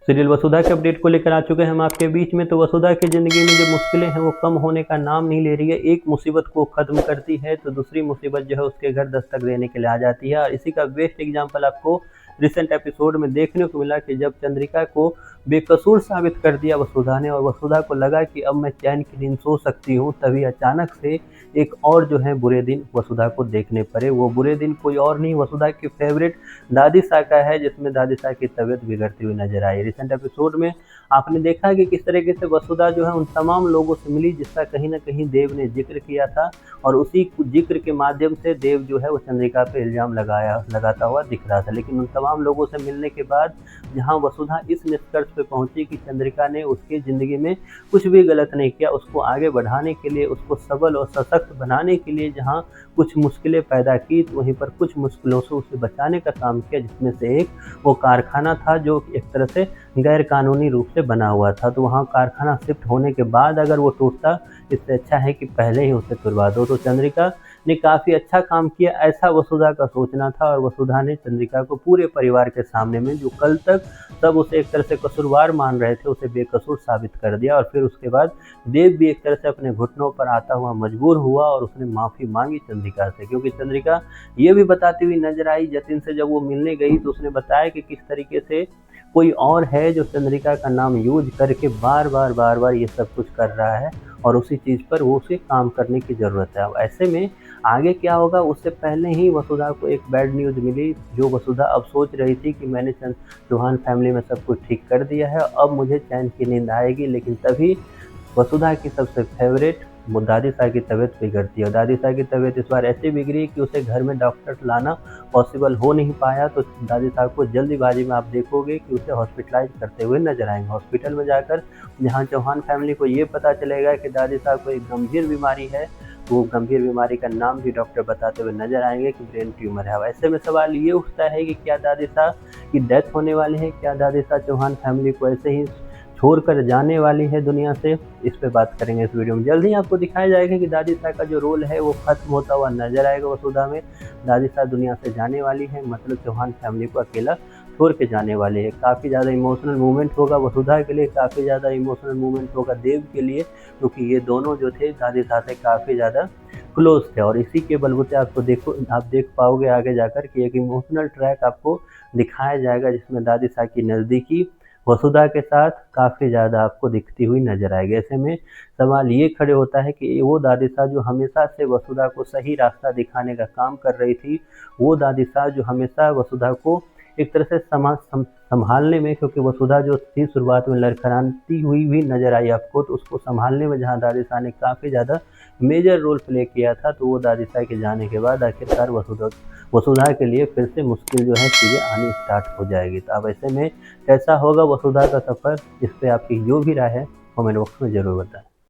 Serial वसुधा के update को लेकर आ चुके हैं हम आपके बीच में। तो वसुधा की ज़िंदगी में जो मुश्किलें हैं वो कम होने का नाम नहीं ले रही है। एक मुसीबत को ख़त्म करती है तो दूसरी मुसीबत जो है उसके घर दस्तक देने के लिए आ जाती है। और इसी का बेस्ट एग्जांपल आपको रिसेंट एपिसोड में देखने को मिला कि जब चंद्रिका को बेकसूर साबित कर दिया वसुधा ने और वसुधा को लगा कि अब मैं चैन की नींद सो सकती हूँ, तभी अचानक से एक और जो है बुरे दिन वसुधा को देखने पड़े। वो बुरे दिन कोई और नहीं, वसुधा की फेवरेट दादी सा का है, जिसमें दादी सा की तबीयत बिगड़ती हुई नजर आई। रिसेंट एपिसोड में आपने देखा कि किस तरीके से वसुधा जो है उन तमाम लोगों से मिली जिसका कहीं ना कहीं देव ने जिक्र किया था, और उसी जिक्र के माध्यम से देव जो है वो चंद्रिका पे इल्जाम लगाता हुआ दिख रहा था। लेकिन उन तमाम लोगों से मिलने के बाद जहां वसुधा इस निष्कर्ष पे पहुंची कि चंद्रिका ने उसकी ज़िंदगी में कुछ भी गलत नहीं किया, उसको आगे बढ़ाने के लिए, उसको सबल और सशक्त बनाने के लिए जहां कुछ मुश्किलें पैदा की, तो वहीं पर कुछ मुश्किलों से उसे बचाने का काम किया, जिसमें से एक वो कारखाना था जो एक तरह से गैर कानूनी रूप से बना हुआ था। तो वहाँ कारखाना शिफ्ट होने के बाद अगर वो टूटता, इससे अच्छा है कि पहले ही उसे तुड़वा दो। तो चंद्रिका ने काफ़ी अच्छा काम किया, ऐसा वसुधा का सोचना था। और वसुधा ने चंद्रिका को पूरे परिवार के सामने में, जो कल तक सब उसे एक तरह से कसूरवार मान रहे थे, उसे बेकसूर साबित कर दिया। और फिर उसके बाद देव भी एक तरह से अपने घुटनों पर आता हुआ मजबूर हुआ और उसने माफ़ी मांगी चंद्रिका से, क्योंकि चंद्रिका ये भी बताती हुई नजर आई जतिन से जब वो मिलने गई, तो उसने बताया कि किस तरीके से कोई और है जो चंद्रिका का नाम यूज करके बार बार ये सब कुछ कर रहा है, और उसी चीज़ पर वो उसे काम करने की ज़रूरत है। अब ऐसे में आगे क्या होगा, उससे पहले ही वसुधा को एक बैड न्यूज़ मिली, जो वसुधा अब सोच रही थी कि मैंने चौहान फैमिली में सब कुछ ठीक कर दिया है, अब मुझे चैन की नींद आएगी। लेकिन तभी वसुधा की सबसे फेवरेट दादी सा की तबीयत बिगड़ती है। दादी सा की तबीयत इस बार ऐसी बिगड़ी कि उसे घर में डॉक्टर लाना पॉसिबल हो नहीं पाया। तो दादी साहब को जल्दीबाजी में आप देखोगे कि उसे हॉस्पिटलाइज करते हुए नजर आएंगे। हॉस्पिटल में जाकर जहां चौहान फैमिली को ये पता चलेगा कि दादी साहब को एक गंभीर बीमारी है, वो गंभीर बीमारी का नाम भी डॉक्टर बताते हुए नजर आएंगे कि ब्रेन ट्यूमर है। ऐसे में सवाल ये उठता है कि क्या दादी साहब की डेथ होने वाली है, क्या दादी साहब चौहान फैमिली को ऐसे ही छोड़कर जाने वाली है दुनिया से? इस पे बात करेंगे इस वीडियो में। जल्द ही आपको दिखाया जाएगा कि दादी साहब का जो रोल है वो खत्म होता हुआ नजर आएगा वसुधा में। दादी साहब दुनिया से जाने वाली है, मतलब चौहान फैमिली को अकेला छोड़ के जाने वाले है। काफ़ी ज़्यादा इमोशनल मूवमेंट होगा वसुधा के लिए, काफ़ी ज़्यादा इमोशनल मूवमेंट होगा देव के लिए, क्योंकि ये दोनों जो थे दादी साहब से काफ़ी ज़्यादा क्लोज थे। और इसी के बलबूते आप देख पाओगे आगे जाकर कि एक इमोशनल ट्रैक आपको दिखाया जाएगा, जिसमें दादी साहब की नज़दीकी वसुधा के साथ काफ़ी ज़्यादा आपको दिखती हुई नजर आएगी। ऐसे में सवाल ये खड़े होता है कि वो दादी साहब जो हमेशा से वसुधा को सही रास्ता दिखाने का काम कर रही थी, वो दादी साहब जो हमेशा वसुधा को एक तरह से संभालने में, क्योंकि वसुधा जो थी शुरुआत में लड़खड़ाती हुई भी नजर आई आपको, तो उसको संभालने में जहाँ दादी साहब ने काफ़ी ज़्यादा मेजर रोल प्ले किया था, तो वो दादी साहब के जाने के बाद आखिरकार वसुधा के लिए फिर से मुश्किल जो है चीज़ें आनी स्टार्ट हो जाएगी। तो अब ऐसे में कैसा होगा वसुधा का सफ़र, इस पर आपकी जो भी राय है कमेंट बॉक्स में ज़रूर बताएं।